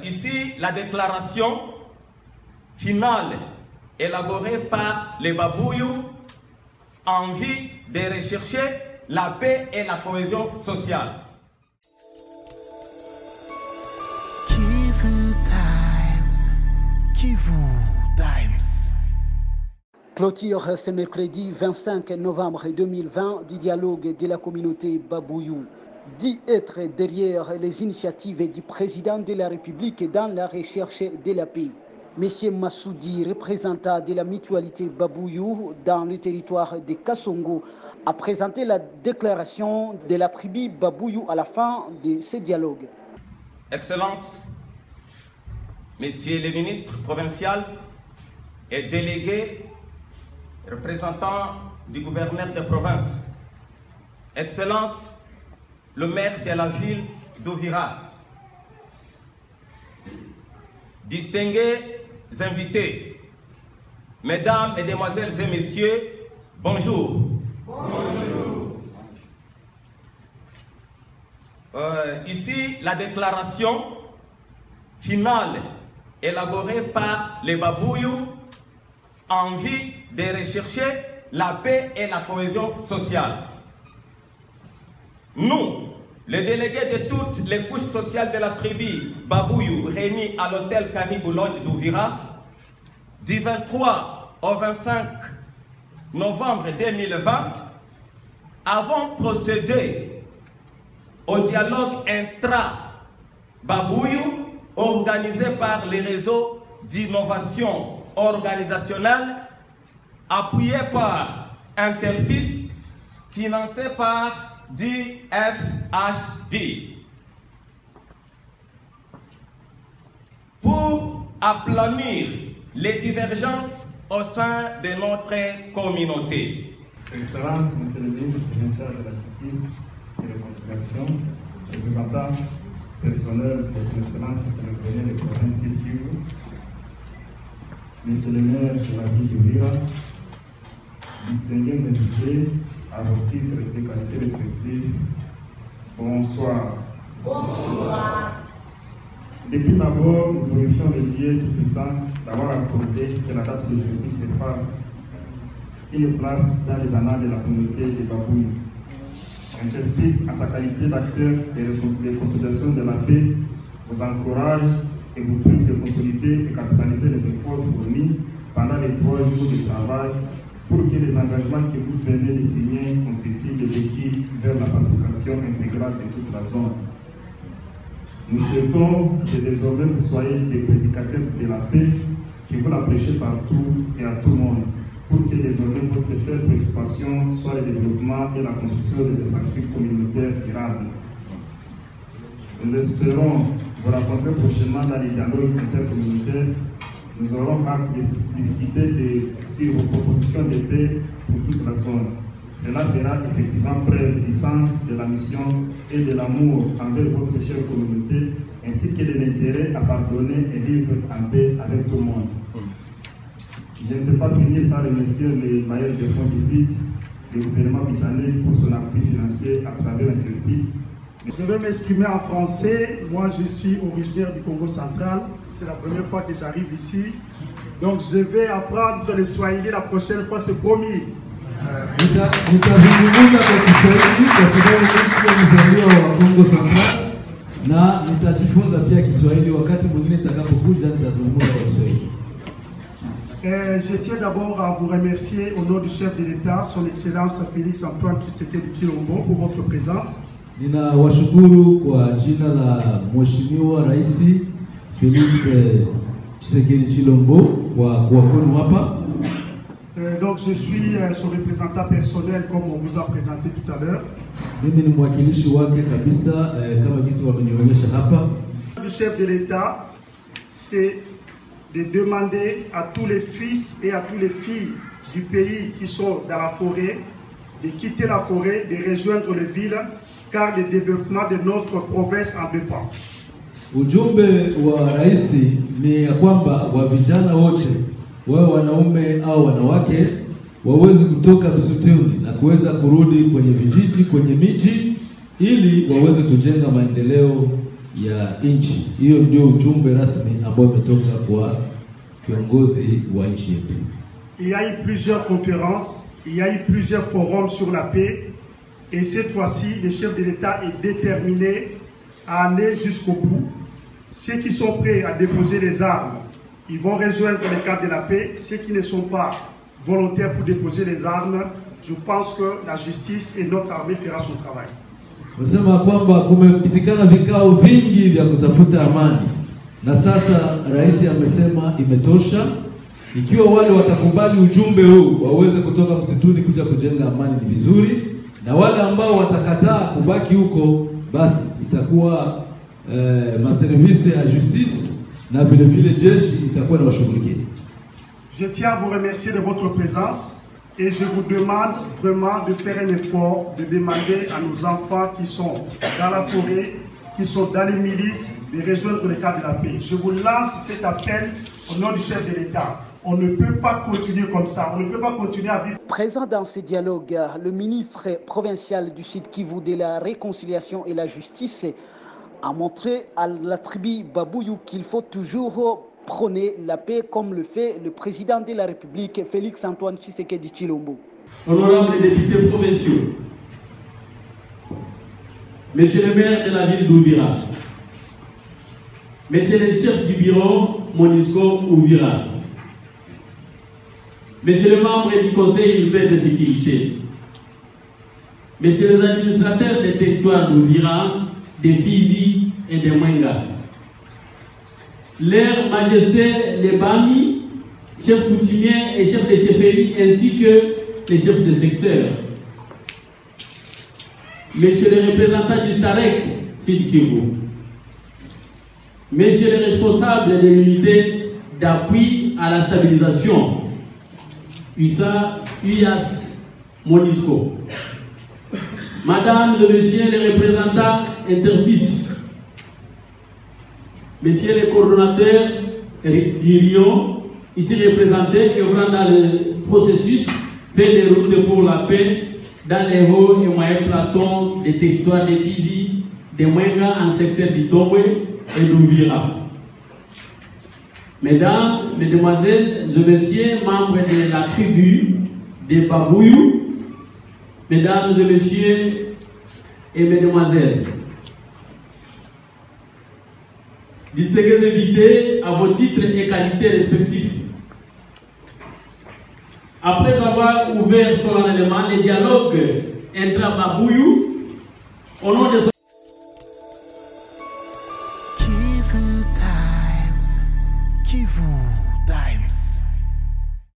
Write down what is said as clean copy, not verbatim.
Ici, la déclaration finale élaborée par les Babouyou en vue de rechercher la paix et la cohésion sociale. Kivu Times. Clôture ce mercredi 25 novembre 2020 du dialogue de la communauté Babouyou. Dit être derrière les initiatives du président de la République dans la recherche de la paix. Monsieur Massoudi, représentant de la mutualité Babouyou dans le territoire de Kassongo, a présenté la déclaration de la tribu Babouyou à la fin de ce dialogue. Excellences, Messieurs les ministres provinciaux et délégués, représentants du gouverneur de province, Excellences, le maire de la ville d'Ouvira, distingués invités, mesdames, mesdemoiselles et messieurs, bonjour. Bonjour. Ici, la déclaration finale élaborée par les Babouyou en vue de rechercher la paix et la cohésion sociale. Nous, les délégués de toutes les couches sociales de la tribu Babouyou réunis à l'hôtel Caribou Lodge d'Ouvira, du 23 au 25 novembre 2020, avons procédé au dialogue intra-Babouyou organisé par les réseaux d'innovation organisationnelle appuyé par Interpis, financé par DFHD, pour aplanir les divergences au sein de notre communauté. Excellences, Monsieur le ministre provincial de la Justice et de la Réconciliation, représentant personnel de son Excellence, Monsieur le Premier de province de Kivu, Monsieur le maire de la ville d'Ouvira, distingués invités à vos titres et qualités respectifs, bonsoir. Bonsoir. Depuis d'abord, nous glorifions le Dieu Tout-Puissant d'avoir accordé que la date d'aujourd'hui se fasse une place dans les annales de la communauté des Babouyou. Interpis, en sa qualité d'acteur de consolidation de la paix, vous encourage et vous prie de consolider et capitaliser les efforts fournis pendant les 3 jours de travail pour que les engagements que vous venez de signer constituent des béquilles vers la pacification intégrale de toute la zone. Nous souhaitons que désormais vous soyez des prédicateurs de la paix, que vous la prêchez partout et à tout le monde, pour que désormais votre seule préoccupation soit le développement et la construction des infrastructures communautaires durables. Nous espérons vous rencontrer prochainement dans les dialogues intercommunautaires. Nous aurons hâte de discuter sur vos propositions de paix pour toute la zone. Cela fera effectivement preuve du sens de la mission et de l'amour envers votre chère communauté, ainsi que de l'intérêt à pardonner et vivre en paix avec tout le monde. Je ne peux pas finir sans remercier les bailleurs de fonds du BID, le gouvernement bisanais pour son appui financier à travers Interpis. Je vais m'exprimer en français. Moi, je suis originaire du Congo central. C'est la première fois que j'arrive ici. Donc, je vais apprendre le Swahili la prochaine fois, c'est promis. Je tiens d'abord à vous remercier au nom du chef de l'État, son Excellence Félix Antoine Tshisekedi Tshilombo, pour votre présence. Ninawashukuru kwa jina la Mheshimiwa Rais Felix Tshisekedi Tshilombo kwa kuwa kwenu hapa. Donc je suis son représentant personnel comme on vous a présenté tout à l'heure. Mimi ni mwakilishi wake kabisa kama jinsi wamenionyesha hapa. Le chef de l'État, c'est de demander à tous les fils et à toutes les filles du pays qui sont dans la forêt de quitter la forêt, de rejoindre les villes, car le développement de notre province en dépend. Ujumbe wa rais ni ya kwamba wa vijana wote, wao wanaume au wanawake, waweze kutoka msituni na kuweza kurudi kwenye vijiji, kwenye miji, ili waweze kujenga maendeleo ya nchi. Hiyo ndio ujumbe rasmi ambao umetoka kwa kiongozi wa nchi yetu. Il y a eu plusieurs conférences, il y a eu plusieurs forums sur la paix, et cette fois-ci, le chef de l'État est déterminé à aller jusqu'au bout. Ceux qui sont prêts à déposer les armes, ils vont rejoindre le cadre de la paix. Ceux qui ne sont pas volontaires pour déposer les armes, je pense que la justice et notre armée fera son travail. Nasema kwamba kumepitikana vikao vingi vya kutafuta amani, na sasa rais amesema imetosha. Ikiwa wale watakubali ujumbe huu waweze kutoka msituni kuja kujenga amani ni vizuri, na wale ambao watakataa kubaki huko basi itakuwa maservisi ya justice na vile vile jeshi itakuwa na washughulikia. Je tiens à vous remercier de votre présence. Et je vous demande vraiment de faire un effort, de demander à nos enfants qui sont dans la forêt, qui sont dans les milices, de rejoindre le cadre de la paix. Je vous lance cet appel au nom du chef de l'État. On ne peut pas continuer comme ça, on ne peut pas continuer à vivre. Présent dans ce dialogue, le ministre provincial du Sud Kivu de la Réconciliation et la Justice a montré à la tribu Babuyu qu'il faut toujours prôner la paix comme le fait le président de la République, Félix Antoine Tshisekedi Tshilombo. Honorables députés provinciaux, Monsieur le maire de la ville d'Ouvira, Monsieur le chef du bureau MONUSCO Ouvira, Monsieur le membre du Conseil urbain de sécurité, Messieurs les administrateurs des territoires d'Ouvira, de Fizi et de Mwenga, Leur Majesté les Bami, chefs coutumiers et chefs de chefferie, ainsi que les chefs de secteur, Messieurs les représentants du STAREC, Sud Kivu, Messieurs les responsables de l'unité d'appui à la stabilisation, UAS MONUSCO, Madame et Messieurs les représentants interfisques, Messieurs les coordonnateurs du Lyon, ici représentés, et dans le processus fait des routes pour la paix dans les hauts et moyens platons des territoires de Fizi, de Mwenga en secteur du Tombwe et d'Ouvira. Mesdames, Mesdemoiselles et Messieurs, membres de la tribu des Babuyu, Mesdames et Messieurs et Mesdemoiselles, distingués invités à vos titres et qualités respectifs. Après avoir ouvert solennellement les dialogues intra-Babuyu, au nom de Kivu Times, Kivu.